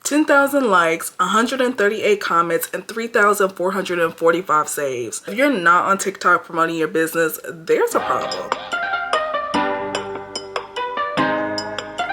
10,000 likes, 138 comments, and 3,445 saves. If you're not on TikTok promoting your business, there's a problem.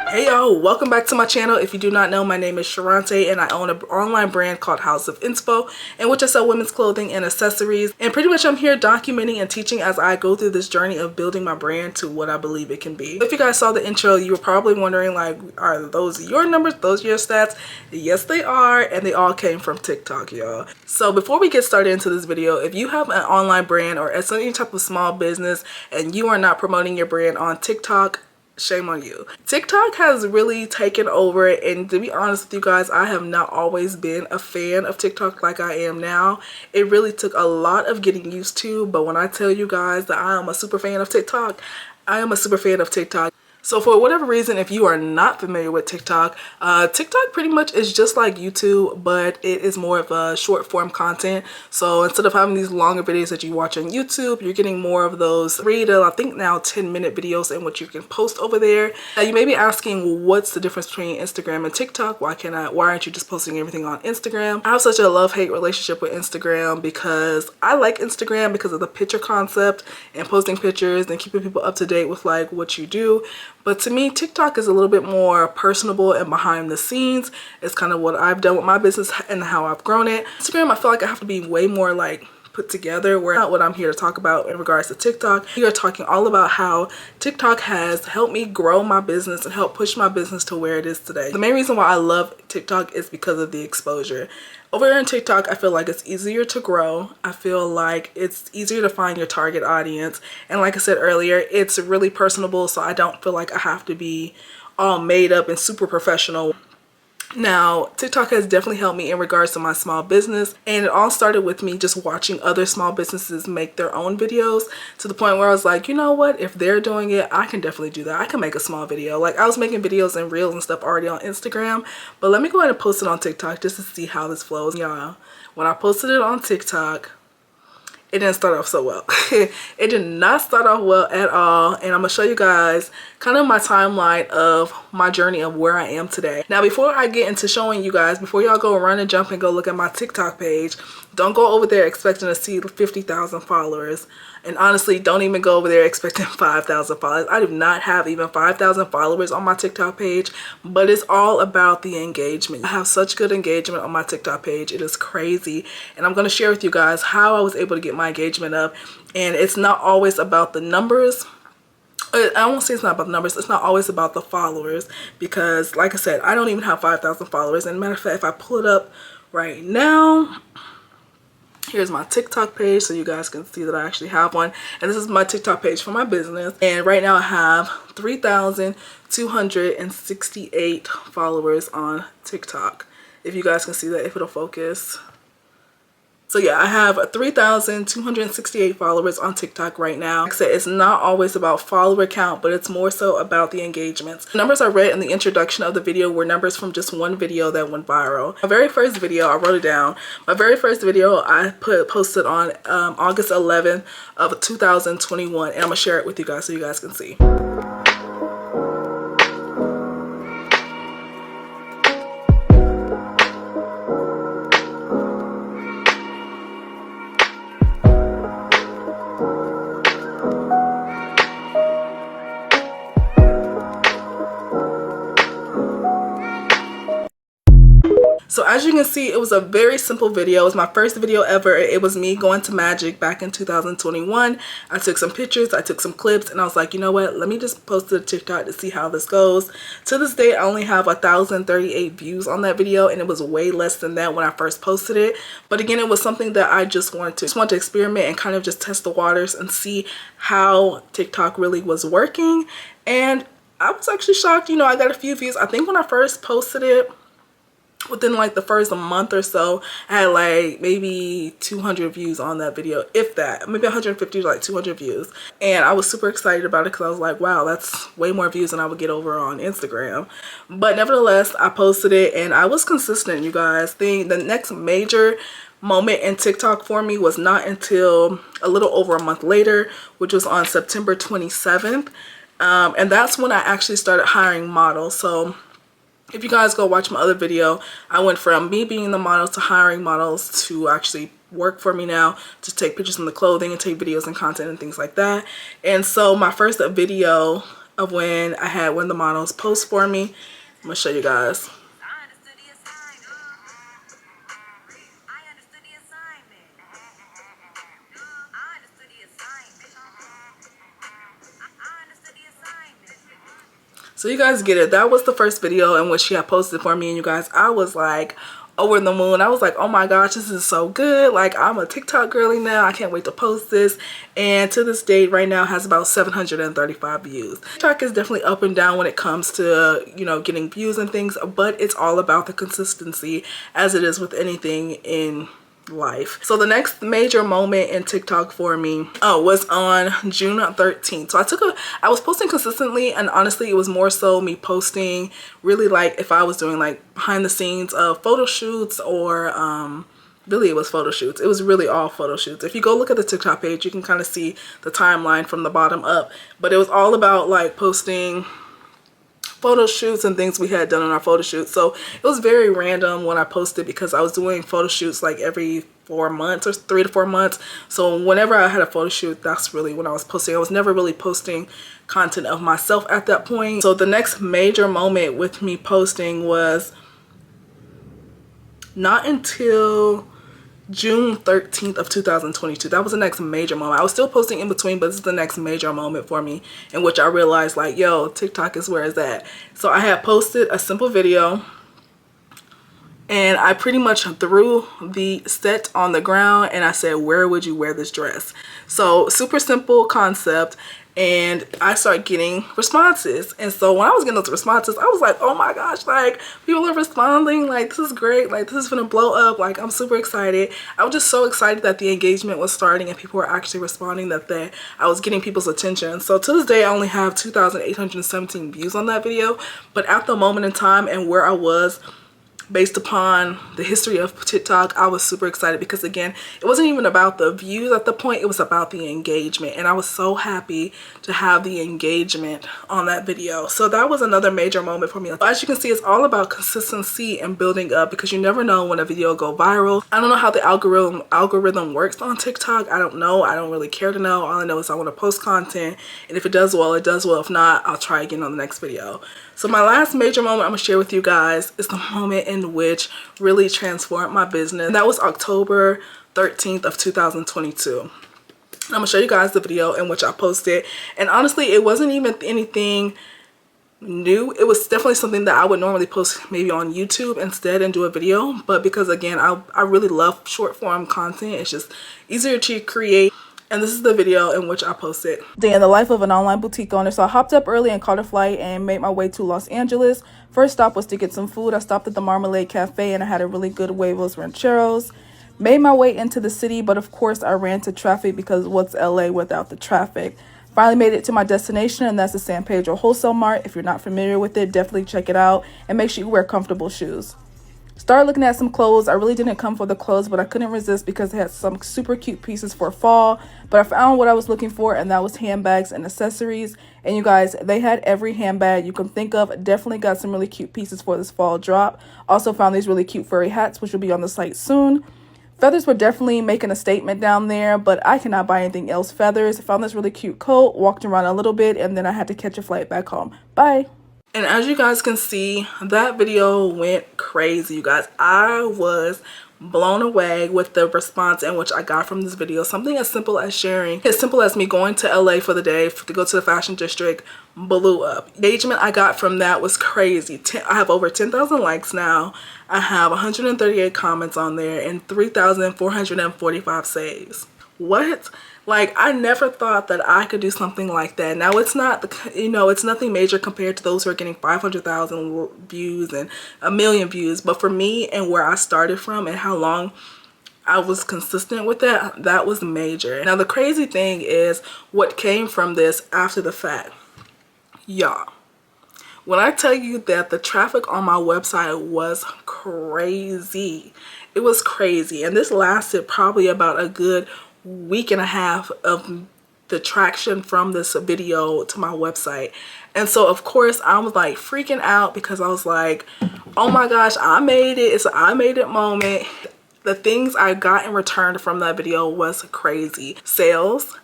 Hey y'all, welcome back to my channel. If you do not know, my name is Sharonte and I own an online brand called House of Inspo, in which I sell women's clothing and accessories. And pretty much I'm here documenting and teaching as I go through this journey of building my brand to what I believe it can be. If you guys saw the intro, you were probably wondering, like, are those your numbers? Those your stats? Yes, they are, and they all came from TikTok, y'all. So before we get started into this video, if you have an online brand or any type of small business and you are not promoting your brand on TikTok, shame on you. TikTok has really taken over, and to be honest with you guys, I have not always been a fan of TikTok like I am now. It really took a lot of getting used to, but when I tell you guys that I am a super fan of TikTok, I am a super fan of TikTok. So for whatever reason, if you are not familiar with TikTok, TikTok pretty much is just like YouTube, but it is more of a short form content. So instead of having these longer videos that you watch on YouTube, you're getting more of those 3 to I think now 10-minute videos in which you can post over there. Now you may be asking, well, what's the difference between Instagram and TikTok? Why aren't you just posting everything on Instagram? I have such a love-hate relationship with Instagram because I like Instagram because of the picture concept and posting pictures and keeping people up to date with like what you do. But to me, TikTok is a little bit more personable and behind the scenes. It's kind of what I've done with my business and how I've grown it. Instagram, I feel like I have to be way more like put together, where not what I'm here to talk about in regards to TikTok. We are talking all about how TikTok has helped me grow my business and help push my business to where it is today. The main reason why I love TikTok is because of the exposure. Over here on TikTok, I feel like it's easier to grow. I feel like it's easier to find your target audience. And like I said earlier, it's really personable, so I don't feel like I have to be all made up and super professional. Now, TikTok has definitely helped me in regards to my small business, and it all started with me just watching other small businesses make their own videos, to the point where I was like, you know what, if they're doing it, I can definitely do that. I can make a small video. Like, I was making videos and reels and stuff already on Instagram, but let me go ahead and post it on TikTok just to see how this flows. Y'all, when I posted it on TikTok, it didn't start off so well. It did not start off well at all, and I'm gonna show you guys kind of my timeline of my journey of where I am today. Now, before I get into showing you guys, before y'all go run and jump and go look at my TikTok page, don't go over there expecting to see 50,000 followers. And honestly, don't even go over there expecting 5,000 followers. I do not have even 5,000 followers on my TikTok page, but it's all about the engagement. I have such good engagement on my TikTok page. It is crazy. And I'm going to share with you guys how I was able to get my engagement up. And it's not always about the numbers. I won't say it's not about the numbers. It's not always about the followers, because like I said, I don't even have 5,000 followers. And matter of fact, if I pull it up right now, here's my TikTok page so you guys can see that I actually have one. And this is my TikTok page for my business. And right now I have 3,268 followers on TikTok. If you guys can see that, if it'll focus. So yeah, I have 3,268 followers on TikTok right now. Like I said, it's not always about follower count, but it's more so about the engagements. The numbers I read in the introduction of the video were numbers from just one video that went viral. My very first video, I wrote it down. My very first video I posted on August 11th of 2021, and I'm gonna share it with you guys so you guys can see. So as you can see, it was a very simple video. It was my first video ever. It was me going to Magic back in 2021. I took some pictures, I took some clips, and I was like, you know what? Let me just post it to TikTok to see how this goes. To this day, I only have 1,038 views on that video, and it was way less than that when I first posted it. But again, it was something that I just wanted to experiment and kind of just test the waters and see how TikTok really was working. And I was actually shocked. You know, I got a few views. I think when I first posted it, within like the first month or so, I had like maybe 200 views on that video, if that, maybe 150 to like 200 views. And I was super excited about it because I was like, wow, that's way more views than I would get over on Instagram. But nevertheless, I posted it and I was consistent, you guys. The next major moment in TikTok for me was not until a little over a month later, which was on September 27th. And that's when I actually started hiring models. So If you guys go watch my other video, I went from me being the model to hiring models to actually work for me now to take pictures in the clothing and take videos and content and things like that. And so my first video of when I had one of the models post for me, I'm gonna show you guys. So you guys get it. That was the first video in which she had posted for me, and you guys, I was like over the moon. I was like, oh my gosh, this is so good. Like, I'm a TikTok girly now. I can't wait to post this. And to this date right now has about 735 views. TikTok is definitely up and down when it comes to, you know, getting views and things, but it's all about the consistency, as it is with anything in life. So the next major moment in TikTok for me was on June 13th. So I was posting consistently, and honestly it was more so me posting really like if I was doing like behind the scenes of photo shoots or really it was photo shoots. It was really all photo shoots. If you go look at the TikTok page, you can kind of see the timeline from the bottom up, but it was all about like posting photo shoots and things we had done on our photo shoots. So it was very random when I posted, because I was doing photo shoots like every 4 months or 3 to 4 months. So whenever I had a photo shoot, that's really when I was posting. I was never really posting content of myself at that point. So the next major moment with me posting was not until June 13th of 2022. That was the next major moment. I was still posting in between, but this is the next major moment for me in which I realized like, yo, TikTok is where it's at. So I had posted a simple video, and I pretty much threw the set on the ground and I said, where would you wear this dress? So super simple concept. And I started getting responses. And so when I was getting those responses, I was like, oh my gosh, like people are responding, like this is great, like this is gonna blow up, like I'm super excited. I was just so excited that the engagement was starting and people were actually responding, that I was getting people's attention. So to this day I only have 2,817 views on that video, but at the moment in time and where I was based upon the history of TikTok, I was super excited, because again, it wasn't even about the views at the point, it was about the engagement, and I was so happy to have the engagement on that video. So that was another major moment for me. As you can see, it's all about consistency and building up, because you never know when a video will go viral. I don't know how the algorithm works on TikTok. I don't know. I don't really care to know. All I know is I want to post content, and if it does well, it does well. If not, I'll try again on the next video. So my last major moment I'm gonna share with you guys is the moment in which really transformed my business. And that was October 13th of 2022. I'm gonna show you guys the video in which I posted, and honestly it wasn't even anything new. It was definitely something that I would normally post maybe on YouTube instead and do a video, but because again I really love short form content, it's just easier to create. And this is the video in which I posted. Day in the life of an online boutique owner. So I hopped up early and caught a flight and made my way to Los Angeles. First stop was to get some food. I stopped at the Marmalade Cafe and I had a really good huevos rancheros. Made my way into the city, but of course I ran into traffic, because what's LA without the traffic? Finally made it to my destination, and that's the San Pedro Wholesale Mart. If you're not familiar with it, definitely check it out, and make sure you wear comfortable shoes. Started looking at some clothes. I really didn't come for the clothes, but I couldn't resist because they had some super cute pieces for fall. But I found what I was looking for, and that was handbags and accessories. And you guys, they had every handbag you can think of. Definitely got some really cute pieces for this fall drop. Also found these really cute furry hats, which will be on the site soon. Feathers were definitely making a statement down there, but I cannot buy anything else feathers. I found this really cute coat, walked around a little bit, and then I had to catch a flight back home. Bye. And as you guys can see, that video went crazy, you guys. I was blown away with the response in which I got from this video. Something as simple as sharing, as simple as me going to LA for the day to go to the fashion district, blew up. Engagement I got from that was crazy. I have over 10,000 likes now. I have 138 comments on there and 3,445 saves. What? Like, I never thought that I could do something like that. Now, it's not, you know, it's nothing major compared to those who are getting 500,000 views and 1 million views. But for me and where I started from and how long I was consistent with that, that was major. Now, the crazy thing is what came from this after the fact. Y'all, when I tell you that the traffic on my website was crazy, it was crazy. And this lasted probably about a good week and a half of the traction from this video to my website. And so of course I was like freaking out because I was like, oh my gosh, I made it. It's an I made it moment. The things I got in return from that video was crazy. Sales,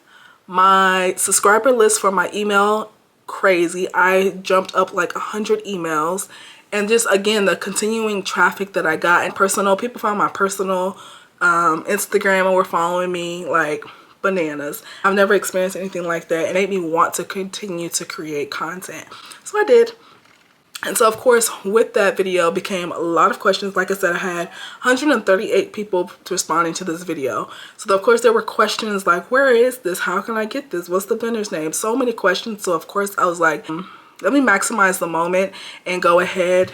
my subscriber list for my email, crazy. I jumped up like 100 emails. And just again, the continuing traffic that I got, and personal, people found my personal Instagram and were following me like bananas. I've never experienced anything like that. It made me want to continue to create content. So I did. And so of course with that video became a lot of questions. Like I said, I had 138 people responding to this video. So of course there were questions like, where is this? How can I get this? What's the vendor's name? So many questions. So of course I was like, let me maximize the moment and go ahead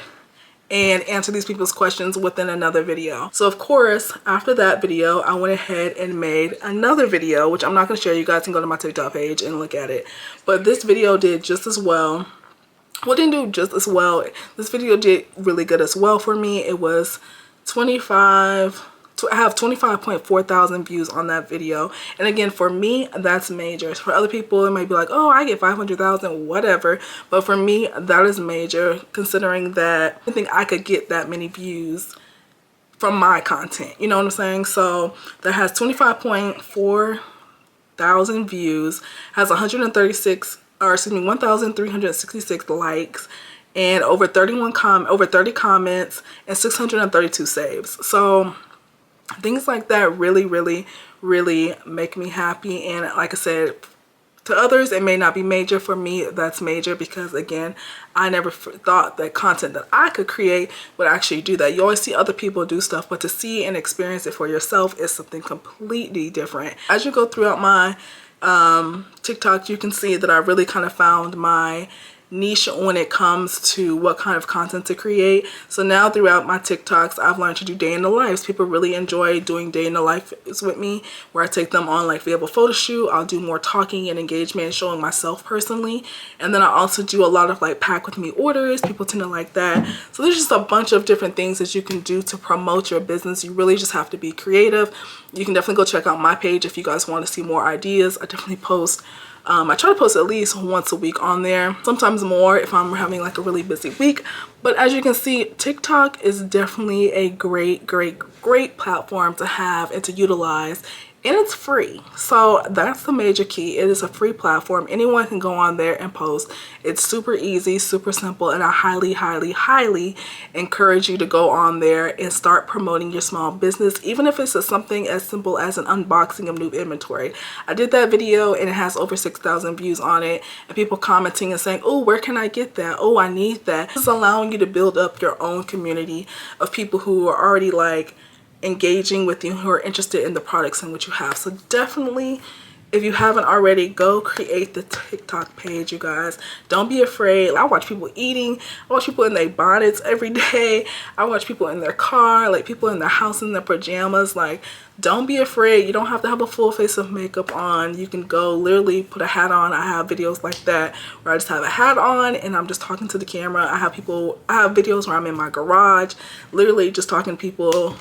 and answer these people's questions within another video. So of course, after that video, I went ahead and made another video, which I'm not going to share. You guys can go to my TikTok page and look at it. But this video did just as well. Well, didn't do just as well. This video did really good as well for me. It was I have 25.4 thousand views on that video. And again, for me, that's major. For other people, it might be like, oh, I get 500,000, whatever. But for me, that is major, considering that I think I could get that many views from my content. You know what I'm saying? So that has 25.4 thousand views, has 1,366 likes, and over 30 comments, and 632 saves. So things like that really make me happy. And like I said, to others it may not be major. For me, that's major, because again, I never thought that content that I could create would actually do that. You always see other people do stuff, but to see and experience it for yourself is something completely different. As you go throughout my TikTok, you can see that I really kind of found my niche when it comes to what kind of content to create. So now throughout my TikToks, I've learned to do day in the lives. People really enjoy doing day in the life with me, where I take them on, like, if we have a photo shoot, I'll do more talking and engagement and showing myself personally. And then I also do a lot of like pack with me orders. People tend to like that. So there's just a bunch of different things that you can do to promote your business. You really just have to be creative. You can definitely go check out my page if you guys want to see more ideas. I definitely post I try to post at least once a week on there, sometimes more if I'm having like a really busy week. But as you can see, TikTok is definitely a great platform to have and to utilize. And it's free. So that's the major key. It is a free platform. Anyone can go on there and post. It's super easy, super simple, and I highly encourage you to go on there and start promoting your small business, even if it's something as simple as an unboxing of new inventory. I did that video and it has over 6,000 views on it, and people commenting and saying, oh, where can I get that? Oh, I need that. This is allowing you to build up your own community of people who are already like engaging with you, who are interested in the products and what you have. So definitely, if you haven't already, go create the TikTok page, you guys. Don't be afraid. I watch people eating. I watch people in their bonnets every day. I watch people in their car, like people in their house in their pajamas. Like, don't be afraid. You don't have to have a full face of makeup on. You can go literally put a hat on. I have videos like that where I just have a hat on and I'm just talking to the camera. I have videos where I'm in my garage, literally just talking to people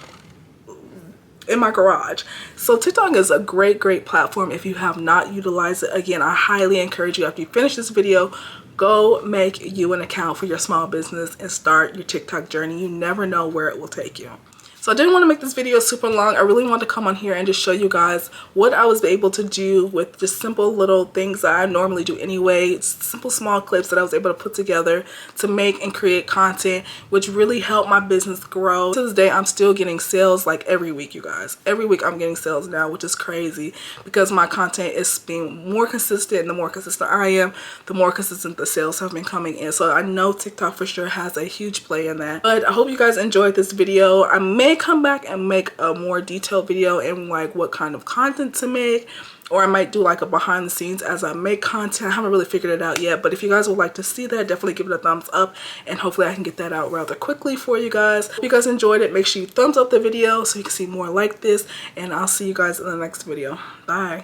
in my garage. So TikTok is a great platform if you have not utilized it. Again, I highly encourage you, after you finish this video, go make you an account for your small business and start your TikTok journey. You never know where it will take you. So I didn't want to make this video super long. I really wanted to come on here and just show you guys what I was able to do with just simple little things that I normally do anyway. Simple small clips that I was able to put together to make and create content, which really helped my business grow. To this day, I'm still getting sales like every week, you guys. Every week I'm getting sales now, which is crazy because my content is being more consistent. And the more consistent I am, the more consistent the sales have been coming in. So I know TikTok for sure has a huge play in that. But I hope you guys enjoyed this video. I may come back and make a more detailed video and like what kind of content to make, or I might do like a behind the scenes as I make content. I haven't really figured it out yet, but if you guys would like to see that, definitely give it a thumbs up and hopefully I can get that out rather quickly for you guys. If you guys enjoyed it, make sure you thumbs up the video so you can see more like this, and I'll see you guys in the next video. Bye.